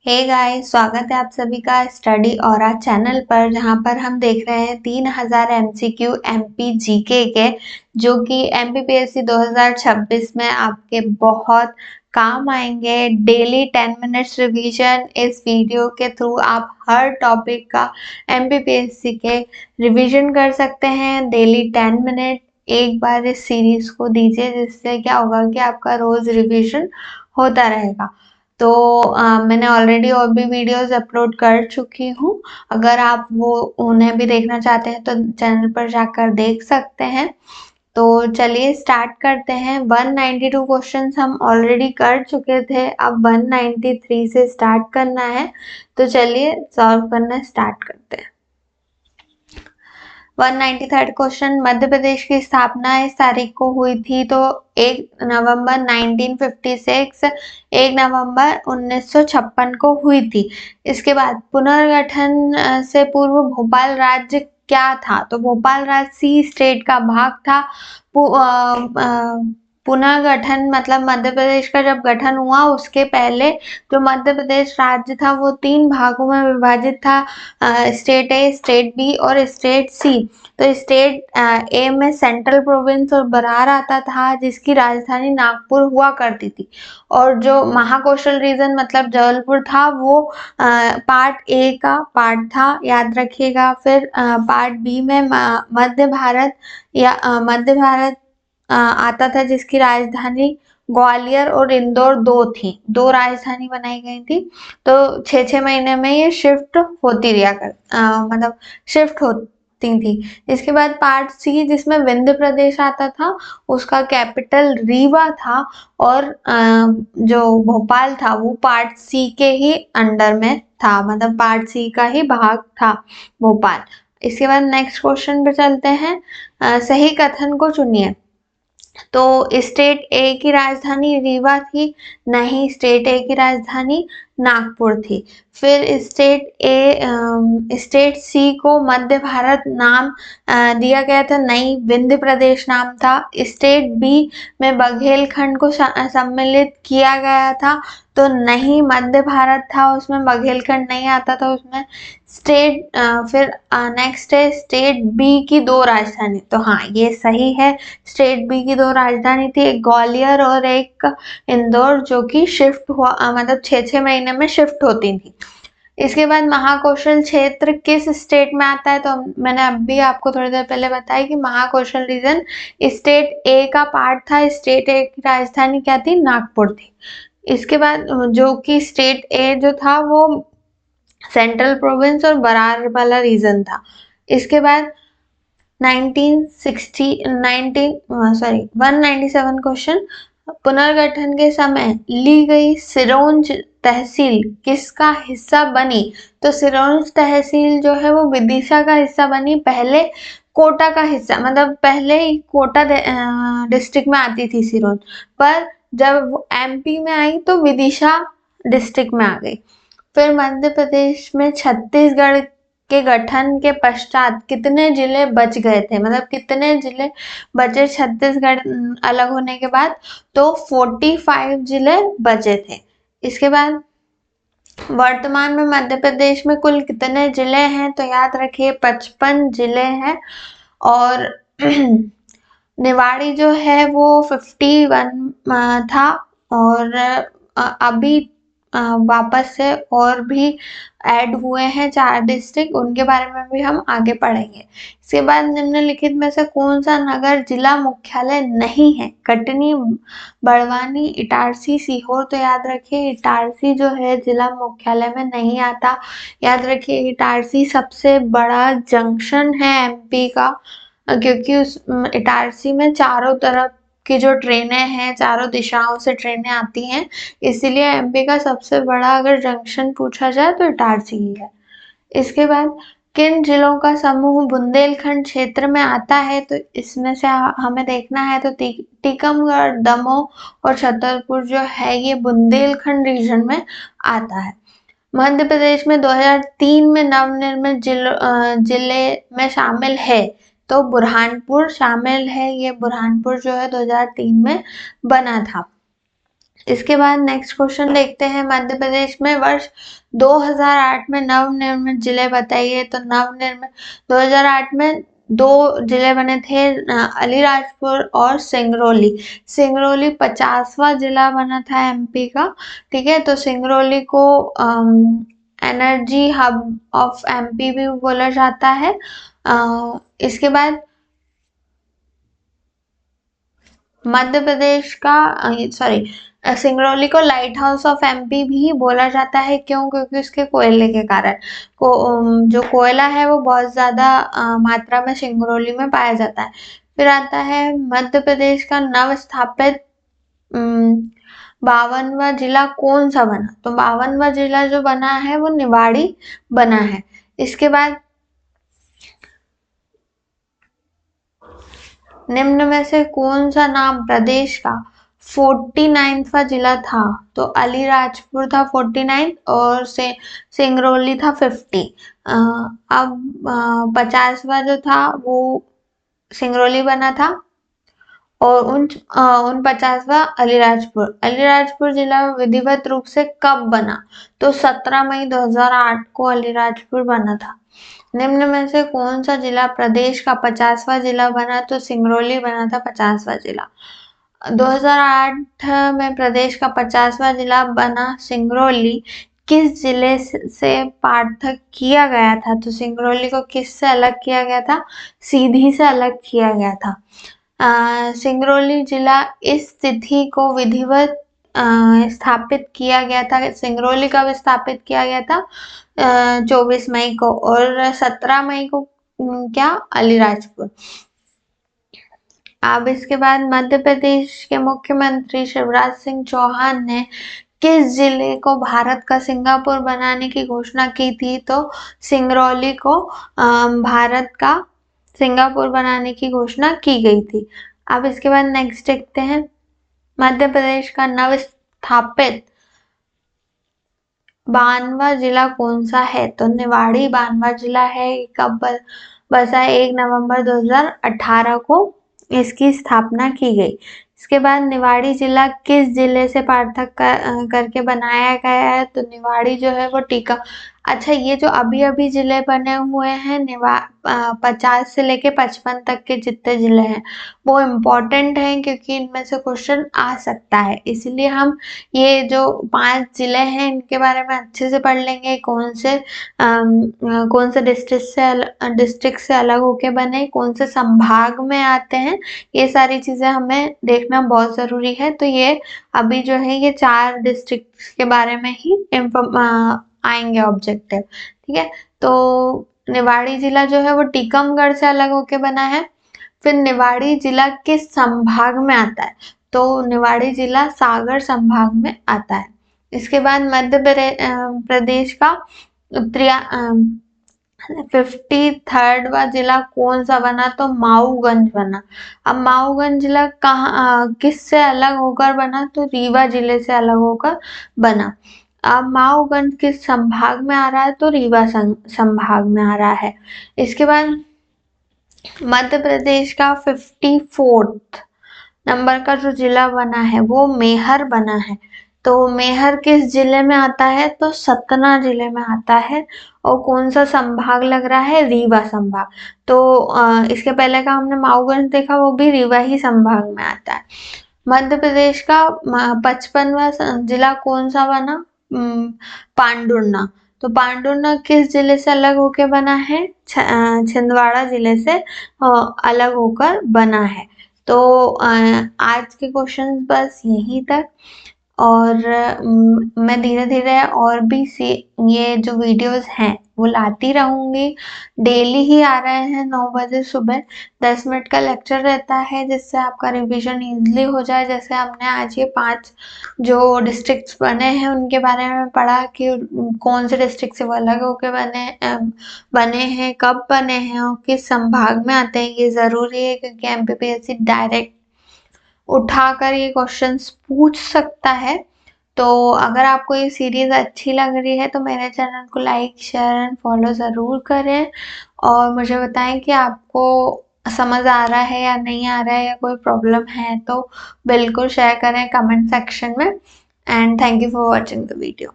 Hey guys, स्वागत है आप सभी का स्टडी ऑरा चैनल पर, जहां पर हम देख रहे हैं 3000 एमसीक्यू एमपी जीके के, जो कि एमपीपीएससी 2026 में आपके बहुत काम आएंगे। डेली 10 मिनट्स रिवीजन, इस वीडियो के थ्रू आप हर टॉपिक का एमपीपीएससी के रिवीजन कर सकते हैं। डेली 10 मिनट एक बार इस सीरीज को दीजिए, जिससे क्या होगा कि आपका रोज रिवीजन होता रहेगा। तो मैंने ऑलरेडी और भी वीडियोस अपलोड कर चुकी हूँ। अगर आप वो उन्हें भी देखना चाहते हैं तो चैनल पर जाकर देख सकते हैं। तो चलिए स्टार्ट करते हैं। 192 क्वेश्चंस हम ऑलरेडी कर चुके थे, अब 193 से स्टार्ट करना है। तो चलिए सॉल्व करना स्टार्ट करते हैं। 193rd क्वेश्चन, मध्य प्रदेश की स्थापना इस तारीख को हुई थी। तो 1 नवंबर 1956, 1 नवंबर 1956 को हुई थी। इसके बाद पुनर्गठन से पूर्व भोपाल राज्य क्या था? तो भोपाल राज्य सी स्टेट का भाग था। पुनर्गठन मतलब मध्य प्रदेश का जब गठन हुआ उसके पहले जो मध्य प्रदेश राज्य था वो 3 भागों में विभाजित था, स्टेट ए, स्टेट बी और स्टेट सी। तो स्टेट ए में सेंट्रल प्रोविंस और बरार आता था, जिसकी राजधानी नागपुर हुआ करती थी। और जो महाकौशल रीजन मतलब जबलपुर था वो पार्ट ए का पार्ट था, याद रखिएगा। फिर पार्ट बी में मध्य भारत आता था, जिसकी राजधानी ग्वालियर और इंदौर दो राजधानी बनाई गई थी। तो 6 महीने में ये शिफ्ट होती रहा मतलब शिफ्ट होती थी। इसके बाद पार्ट सी, जिसमें विंध्य प्रदेश आता था, उसका कैपिटल रीवा था। और जो भोपाल था वो पार्ट सी के ही अंडर में था, मतलब पार्ट सी का ही भाग था भोपाल। इसके बाद नेक्स्ट क्वेश्चन पे चलते हैं। सही कथन को चुनिए। तो स्टेट ए की राजधानी रीवा थी, नहीं, स्टेट ए की राजधानी नागपुर थी। फिर स्टेट सी को मध्य भारत नाम दिया गया था, नहीं, विंध्य प्रदेश नाम था। स्टेट बी में बघेलखंड को सम्मिलित किया गया था, तो नहीं, मध्य भारत था, उसमें बघेलखंड नहीं आता था उसमें। फिर नेक्स्ट है स्टेट बी की 2 राजधानी। तो हाँ, ये सही है। स्टेट बी की 2 राजधानी थी, एक ग्वालियर और एक इंदौर, जो कि शिफ्ट हुआ मतलब 6 महीने में शिफ्ट होती थी। इसके बाद महाकौशल क्षेत्र किस स्टेट में आता है? तो मैंने अभी आपको थोड़ी देर पहले बताया कि महाकौशल रीजन स्टेट ए का पार्ट था। स्टेट ए की राजधानी क्या थी? नागपुर थी। इसके बाद जो कि स्टेट ए जो था वो सेंट्रल प्रोविंस और बरार वाला रीजन था। इसके बाद 197 क्वेश्चन, पुनर्गठन के समय ली गई सिरोंज तहसील किसका हिस्सा बनी? तो सिरोंज तहसील जो है वो विदिशा का हिस्सा बनी। पहले कोटा का हिस्सा, मतलब पहले ही कोटा डिस्ट्रिक्ट में आती थी सिरोंज, पर जब वो एमपी में आई तो विदिशा डिस्ट्रिक्ट में आ गई। फिर मध्य प्रदेश में छत्तीसगढ़ के गठन के पश्चात कितने जिले बच गए थे? मतलब कितने जिले बचे छत्तीसगढ़ अलग होने के बाद? तो 45 जिले बचे थे। इसके बाद वर्तमान में मध्य प्रदेश में कुल कितने जिले हैं? तो याद रखिए 55 जिले हैं। और निवाड़ी जो है वो 51 था, और अभी वापस से और भी ऐड हुए हैं 4 डिस्ट्रिक्ट, उनके बारे में भी हम आगे पढ़ेंगे। इसके बाद निम्नलिखित में से कौन सा नगर जिला मुख्यालय नहीं है? कटनी, बड़वानी, इटारसी, सीहोर। तो याद रखिए इटारसी जो है जिला मुख्यालय में नहीं आता। याद रखिए इटारसी सबसे बड़ा जंक्शन है एमपी का, क्योंकि उस इटारसी में चारों तरफ की जो ट्रेनें हैं, चारों दिशाओं से ट्रेनें आती हैं, इसीलिए एमपी का सबसे बड़ा अगर जंक्शन पूछा जाए तो इटारसी ही है। इसके बाद किन जिलों का समूह बुंदेलखंड क्षेत्र में आता है? तो इसमें से हमें देखना है तो टीकमगढ़, दमोह और छतरपुर जो है ये बुंदेलखंड रीजन में आता है। मध्य प्रदेश में 2003 में नवनिर्मित जिले में शामिल है, तो बुरहानपुर शामिल है। ये बुरहानपुर जो है 2003 में बना था। इसके बाद नेक्स्ट क्वेश्चन देखते हैं, मध्य प्रदेश में वर्ष 2008 में नवनिर्मित जिले बताइए। तो नवनिर्मित 2008 में 2 जिले बने थे, अलीराजपुर और सिंगरौली। सिंगरौली 50वां जिला बना था एमपी का, ठीक है। तो सिंगरौली को एनर्जी हब ऑफ एमपी भी बोला जाता है। इसके बाद मध्य प्रदेश का सिंगरौली को लाइट हाउस ऑफ एमपी भी बोला जाता है। क्यों? क्योंकि उसके कोयले के कारण जो कोयला है वो बहुत ज्यादा मात्रा में सिंगरौली में पाया जाता है। फिर आता है मध्य प्रदेश का नव स्थापित 52वां जिला कौन सा बना। तो 52वां जिला जो बना है वो निवाड़ी बना है। इसके बाद निम्न में से कौन सा नाम प्रदेश का 49वां जिला था। तो अलीराजपुर था 49 और सिंगरौली था 50। अब 50वां जो था वो सिंगरौली बना था और 49वां अलीराजपुर जिला विधिवत रूप से कब बना। तो 17 मई 2008 को अलीराजपुर बना था। निम्न में से कौन सा जिला प्रदेश का 50वां जिला बना। तो सिंगरौली बना था 50वां जिला। 2008 में प्रदेश का 50वां जिला बना सिंगरौली किस जिले से पार्थक किया गया था। तो सिंगरौली को किस से अलग किया गया था? सीधी से अलग किया गया था। सिंगरौली जिला इस तिथि को विधिवत स्थापित किया गया था। सिंगरौली कब स्थापित किया गया था? 24 मई को। और 17 मई को क्या? अलीराजपुर। अब इसके बाद मध्य प्रदेश के मुख्यमंत्री शिवराज सिंह चौहान ने किस जिले को भारत का सिंगापुर बनाने की घोषणा की थी। तो सिंगरौली को भारत का सिंगापुर बनाने की घोषणा की गई थी। अब इसके बाद नेक्स्ट देखते हैं, मध्य प्रदेश का नव स्थापित 52वां जिला कौन सा है। तो निवाड़ी 52वां जिला है। कब बसा? 1 नवंबर 2018 को इसकी स्थापना की गई। इसके बाद निवाड़ी जिला किस जिले से पार्थक करके बनाया गया है। तो निवाड़ी जो है वो टीका। अच्छा, ये जो अभी अभी जिले बने हुए हैं 50 से लेके 55 तक के जितने जिले हैं वो इम्पोर्टेंट हैं, क्योंकि इनमें से क्वेश्चन आ सकता है। इसलिए हम ये जो 5 जिले हैं इनके बारे में अच्छे से पढ़ लेंगे। कौन से डिस्ट्रिक्ट से अलग होके बने, कौन से संभाग में आते हैं, ये सारी चीजें हमें देखना बहुत जरूरी है। तो ये अभी जो है ये 4 डिस्ट्रिक्ट के बारे में ही आएंगे ऑब्जेक्टिव, ठीक है। तो निवाड़ी जिला जो है वो टीकमगढ़ से अलग होके बना है। फिर निवाड़ी जिला किस संभाग में आता है। तो निवाड़ी जिला सागर संभाग में आता है। इसके बाद मध्य प्रदेश का 53वां जिला कौन सा बना। तो माऊगंज बना। अब माऊगंज जिला कहाँ किस से अलग होकर बना। तो रीवा जिले से अलग होकर बना। अब माऊगंज किस संभाग में आ रहा है। तो रीवा संभाग में आ रहा है। इसके बाद मध्य प्रदेश का 54th नंबर का जो जिला बना है वो मेहर बना है। तो मेहर किस जिले में आता है। तो सतना जिले में आता है। और कौन सा संभाग लग रहा है? रीवा संभाग। तो इसके पहले का हमने माऊगंज देखा, वो भी रीवा ही संभाग में आता है। मध्य प्रदेश का 55वां जिला कौन सा बना? पांडुर्ना। तो पांडुर्ना किस जिले से अलग होकर बना है? छिंदवाड़ा जिले से अलग होकर बना है। तो आज के क्वेश्चन बस यहीं तक, और मैं धीरे धीरे और भी ये जो वीडियोस हैं वो लाती रहूंगी। डेली ही आ रहे हैं 9 बजे सुबह। 10 मिनट का लेक्चर रहता है जिससे आपका रिवीजन इजीली हो जाए। जैसे हमने आज ये 5 जो डिस्ट्रिक्ट्स बने हैं उनके बारे में पढ़ा कि कौन से डिस्ट्रिक्ट से वो अलग होके बने हैं, कब बने हैं और किस संभाग में आते हैं। ये जरूरी है क्योंकि एमपीपीएससी डायरेक्ट उठाकर ये क्वेश्चंस पूछ सकता है। तो अगर आपको ये सीरीज अच्छी लग रही है तो मेरे चैनल को लाइक, शेयर एंड फॉलो ज़रूर करें और मुझे बताएं कि आपको समझ आ रहा है या नहीं आ रहा है या कोई प्रॉब्लम है तो बिल्कुल शेयर करें कमेंट सेक्शन में। And thank you for watching the video.